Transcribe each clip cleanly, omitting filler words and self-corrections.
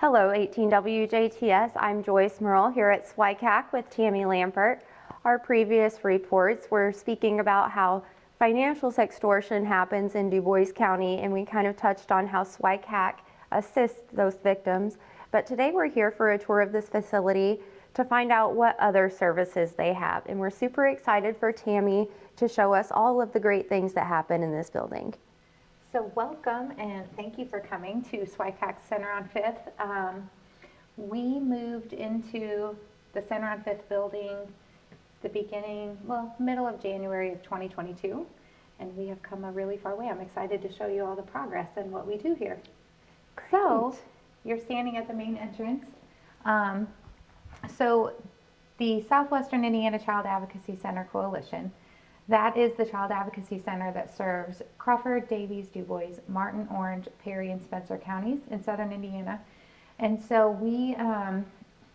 Hello, 18 WJTS. I'm Joyce Murrell here at SWICACC with Tammy Lampert. Our previous reports were speaking about how financial sextortion happens in Dubois County, and we kind of touched on how SWICACC assists those victims. But today we're here for a tour of this facility to find out what other services they have. And we're super excited for Tammy to show us all of the great things that happen in this building. So welcome and thank you for coming to SWICACC Center on 5th. We moved into the Center on 5th building middle of January of 2022, and we have come a really far way. I'm excited to show you all the progress and what we do here. Great. So you're standing at the main entrance. So the Southwestern Indiana Child Advocacy Center Coalition, that is the Child Advocacy Center that serves Crawford, Davies, Dubois, Martin, Orange, Perry, and Spencer counties in southern Indiana. And so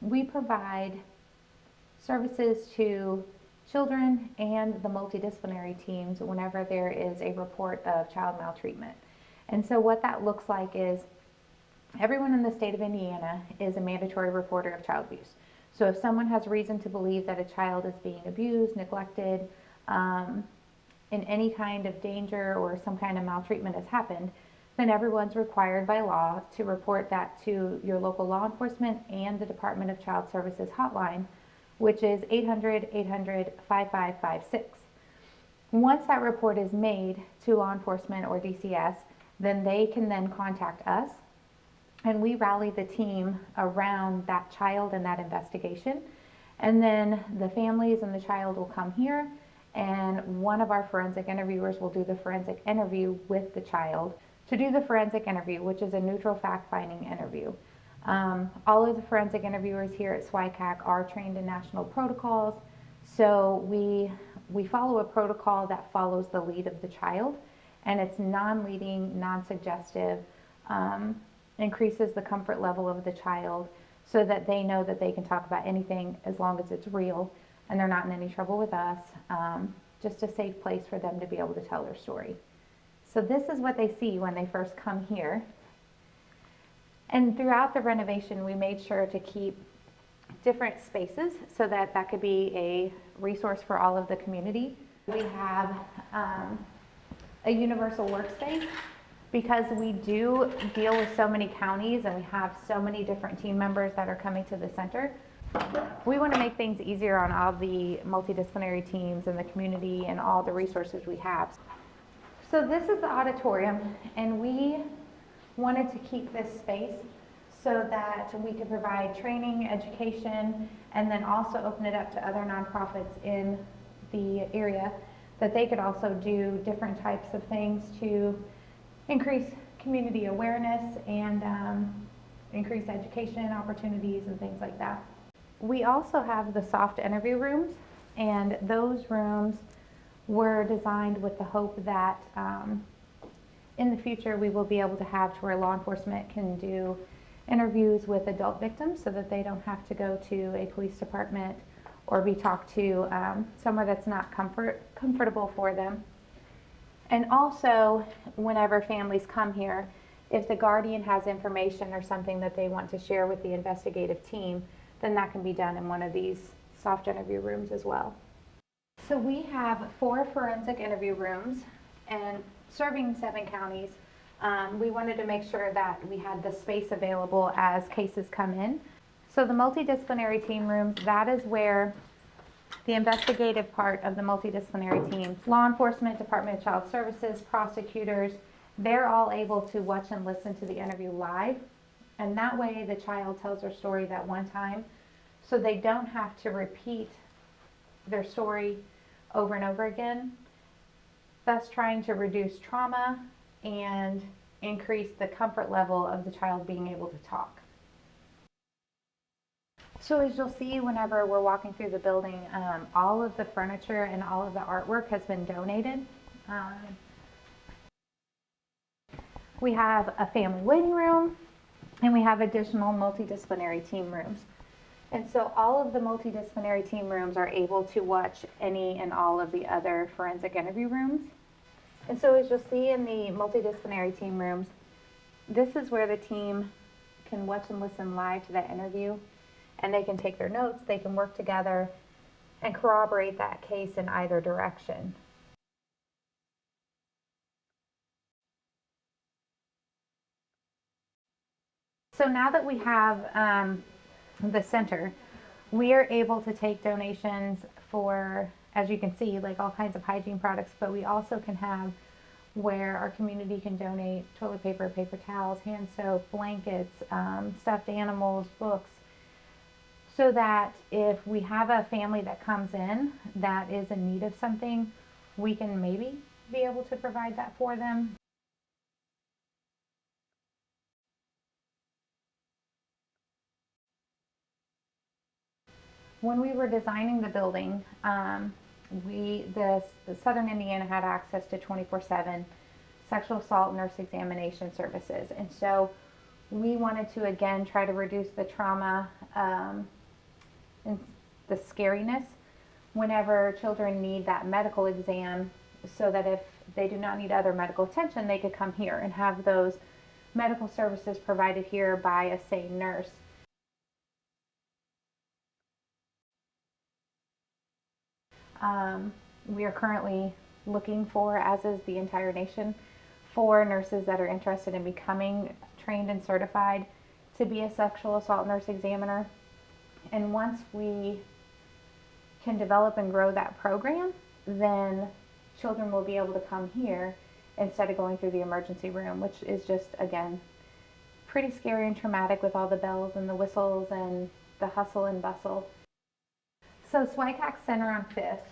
we provide services to children and the multidisciplinary teams whenever there is a report of child maltreatment. And so what that looks like is everyone in the state of Indiana is a mandatory reporter of child abuse. So if someone has reason to believe that a child is being abused, neglected, in any kind of danger or some kind of maltreatment has happened, then everyone's required by law to report that to your local law enforcement and the Department of Child Services hotline, which is 800-800-5556. Once that report is made to law enforcement or DCS, then they can then contact us, and we rally the team around that child and that investigation. And then the families and the child will come here, and one of our forensic interviewers will do the forensic interview with the child. To do the forensic interview, which is a neutral fact-finding interview, all of the forensic interviewers here at SWICACC are trained in national protocols. So we follow a protocol that follows the lead of the child, and it's non-leading, non-suggestive, increases the comfort level of the child so that they know that they can talk about anything as long as it's real and they're not in any trouble with us. Just a safe place for them to be able to tell their story. So this is what they see when they first come here. And throughout the renovation, we made sure to keep different spaces so that that could be a resource for all of the community. We have a universal workspace because we do deal with so many counties and we have so many different team members that are coming to the center. We want to make things easier on all the multidisciplinary teams and the community and all the resources we have. So this is the auditorium, and we wanted to keep this space so that we could provide training, education, and then also open it up to other nonprofits in the area that they could also do different types of things to increase community awareness and increase education opportunities and things like that. We also have the soft interview rooms, and those rooms were designed with the hope that in the future we will be able to have to where law enforcement can do interviews with adult victims so that they don't have to go to a police department or be talked to somewhere that's not comfortable for them. And also, whenever families come here, if the guardian has information or something that they want to share with the investigative team, then that can be done in one of these soft interview rooms as well. So we have 4 forensic interview rooms, and serving 7 counties, we wanted to make sure that we had the space available as cases come in. So the multidisciplinary team rooms, that is where the investigative part of the multidisciplinary team, law enforcement, Department of Child Services, prosecutors, they're all able to watch and listen to the interview live. And that way the child tells their story that one time, so they don't have to repeat their story over and over again, thus trying to reduce trauma and increase the comfort level of the child being able to talk. So as you'll see whenever we're walking through the building, all of the furniture and all of the artwork has been donated. We have a family waiting room, and we have additional multidisciplinary team rooms. And so all of the multidisciplinary team rooms are able to watch any and all of the other forensic interview rooms. And so as you'll see in the multidisciplinary team rooms, this is where the team can watch and listen live to that interview, and they can take their notes, they can work together and corroborate that case in either direction. So now that we have the center, we are able to take donations for, as you can see, like all kinds of hygiene products, but we also can have where our community can donate toilet paper, paper towels, hand soap, blankets, stuffed animals, books, so that if we have a family that comes in that is in need of something, we can maybe be able to provide that for them. When we were designing the building, the Southern Indiana had access to 24/7 sexual assault nurse examination services, and so we wanted to again try to reduce the trauma and the scariness whenever children need that medical exam, so that if they do not need other medical attention, they could come here and have those medical services provided here by a sane nurse. We are currently looking for, as is the entire nation, for nurses that are interested in becoming trained and certified to be a sexual assault nurse examiner. And once we can develop and grow that program, then children will be able to come here instead of going through the emergency room, which is just, again, pretty scary and traumatic with all the bells and the whistles and the hustle and bustle. So SWICACC Center on 5th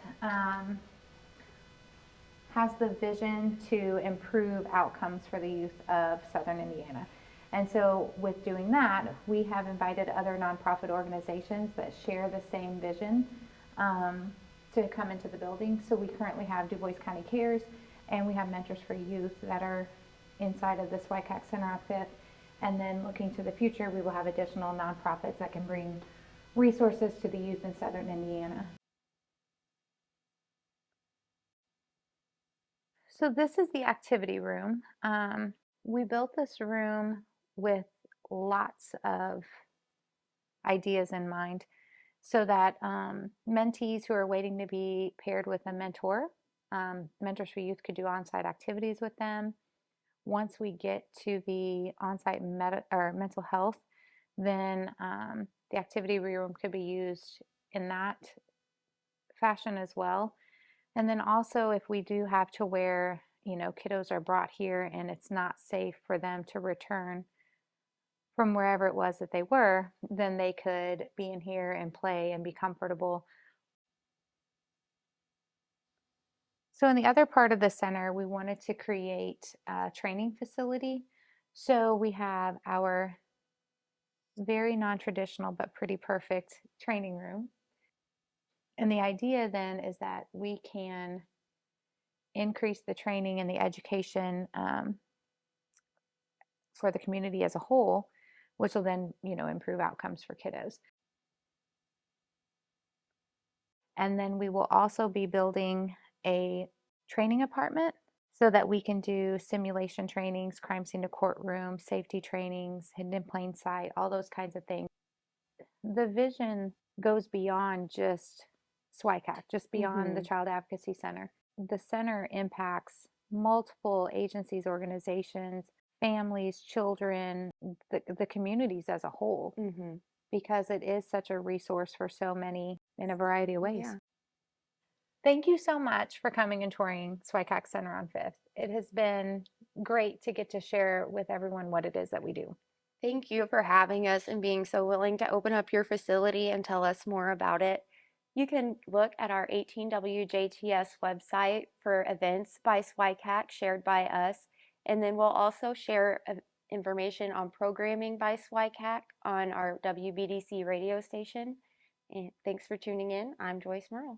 has the vision to improve outcomes for the youth of Southern Indiana. And so with doing that, we have invited other nonprofit organizations that share the same vision to come into the building. So we currently have Dubois County Cares, and we have Mentors for Youth that are inside of the SWICACC Center on 5th. And then looking to the future, we will have additional nonprofits that can bring resources to the youth in Southern Indiana. So this is the activity room. We built this room with lots of ideas in mind, so that mentees who are waiting to be paired with a mentor, Mentors for Youth could do on-site activities with them. Once we get to the on-site mental health, then the activity room could be used in that fashion as well. And then also, if we do have to where, kiddos are brought here and it's not safe for them to return from wherever it was that they were, then they could be in here and play and be comfortable. So in the other part of the center, we wanted to create a training facility. So we have our very non-traditional but pretty perfect training room. And the idea then is that we can increase the training and the education for the community as a whole, which will then, improve outcomes for kiddos. And then we will also be building a training apartment so that we can do simulation trainings, crime scene to courtroom, safety trainings, hidden in plain sight, all those kinds of things. The vision goes beyond just SWICACC, just beyond the Child Advocacy Center. The center impacts multiple agencies, organizations, families, children, the communities as a whole, because it is such a resource for so many in a variety of ways. Yeah. Thank you so much for coming and touring SWICACC Center on 5th. It has been great to get to share with everyone what it is that we do. Thank you for having us and being so willing to open up your facility and tell us more about it. You can look at our 18 WJTS website for events by SWICACC shared by us, and then we'll also share information on programming by SWICACC on our WBDC radio station. And thanks for tuning in. I'm Joyce Murrell.